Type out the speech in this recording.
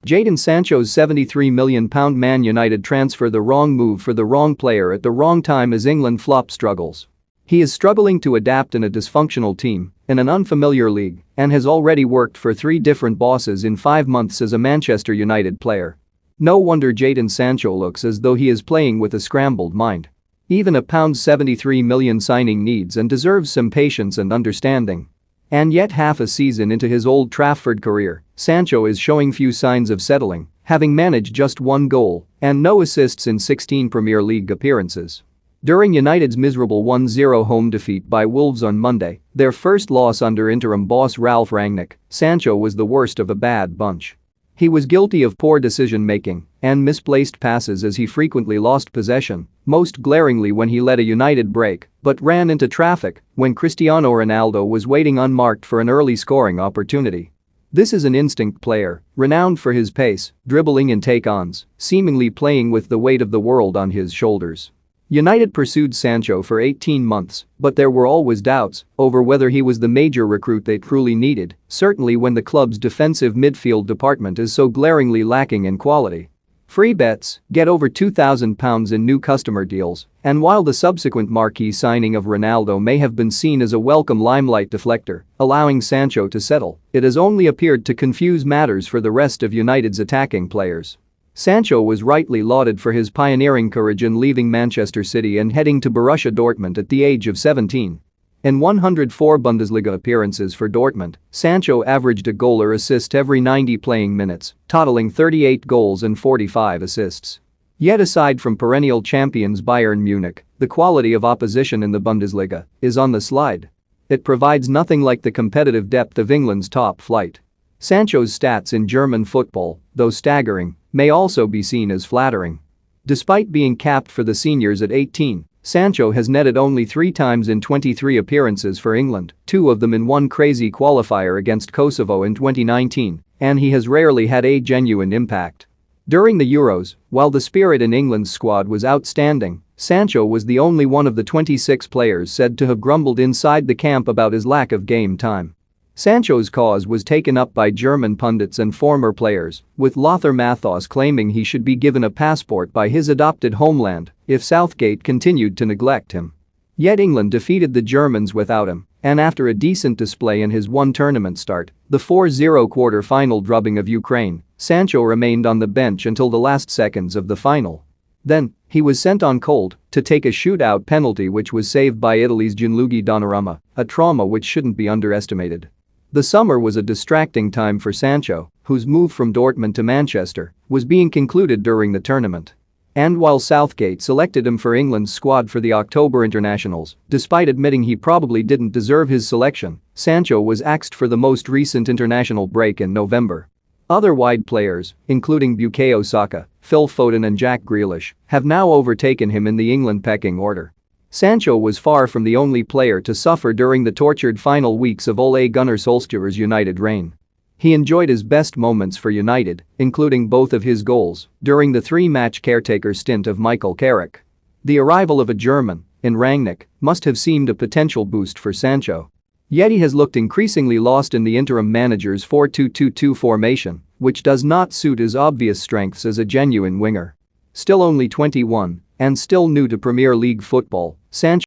Jadon Sancho's £73 million Man United transfer, the wrong move for the wrong player at the wrong time as England flop struggles. He is struggling to adapt in a dysfunctional team, in an unfamiliar league, and has already worked for 3 different bosses in 5 months as a Manchester United player. No wonder Jadon Sancho looks as though he is playing with a scrambled mind. Even a £73 million signing needs and deserves some patience and understanding. And yet half a season into his Old Trafford career, Sancho is showing few signs of settling, having managed just 1 goal and no assists in 16 Premier League appearances. During United's miserable 1-0 home defeat by Wolves on Monday, their first loss under interim boss Ralf Rangnick, Sancho was the worst of a bad bunch. He was guilty of poor decision-making and misplaced passes as he frequently lost possession, most glaringly when he led a United break but ran into traffic when Cristiano Ronaldo was waiting unmarked for an early scoring opportunity. This is an instinct player, renowned for his pace, dribbling and take-ons, seemingly playing with the weight of the world on his shoulders. United pursued Sancho for 18 months, but there were always doubts over whether he was the major recruit they truly needed, certainly when the club's defensive midfield department is so glaringly lacking in quality. Free bets, get over £2,000 in new customer deals, and while the subsequent marquee signing of Ronaldo may have been seen as a welcome limelight deflector, allowing Sancho to settle, it has only appeared to confuse matters for the rest of United's attacking players. Sancho was rightly lauded for his pioneering courage in leaving Manchester City and heading to Borussia Dortmund at the age of 17. In 104 Bundesliga appearances for Dortmund, Sancho averaged a goal or assist every 90 playing minutes, totaling 38 goals and 45 assists. Yet aside from perennial champions Bayern Munich, the quality of opposition in the Bundesliga is on the slide. It provides nothing like the competitive depth of England's top flight. Sancho's stats in German football, though staggering, may also be seen as flattering. Despite being capped for the seniors at 18, Sancho has netted only 3 times in 23 appearances for England, 2 of them in one crazy qualifier against Kosovo in 2019, and he has rarely had a genuine impact. During the Euros, while the spirit in England's squad was outstanding, Sancho was the only one of the 26 players said to have grumbled inside the camp about his lack of game time. Sancho's cause was taken up by German pundits and former players, with Lothar Matthäus claiming he should be given a passport by his adopted homeland if Southgate continued to neglect him. Yet England defeated the Germans without him, and after a decent display in his one tournament start, the 4-0 quarter-final drubbing of Ukraine, Sancho remained on the bench until the last seconds of the final. Then, he was sent on cold to take a shootout penalty which was saved by Italy's Gianluigi Donnarumma, a trauma which shouldn't be underestimated. The summer was a distracting time for Sancho, whose move from Dortmund to Manchester was being concluded during the tournament. And while Southgate selected him for England's squad for the October internationals, despite admitting he probably didn't deserve his selection, Sancho was axed for the most recent international break in November. Other wide players, including Bukayo Saka, Phil Foden and Jack Grealish, have now overtaken him in the England pecking order. Sancho was far from the only player to suffer during the tortured final weeks of Ole Gunnar Solskjaer's United reign. He enjoyed his best moments for United, including both of his goals, during the 3-match caretaker stint of Michael Carrick. The arrival of a German, in Rangnick, must have seemed a potential boost for Sancho. Yet he has looked increasingly lost in the interim manager's 4-2-2-2 formation, which does not suit his obvious strengths as a genuine winger. Still only 21 and still new to Premier League football, Sancho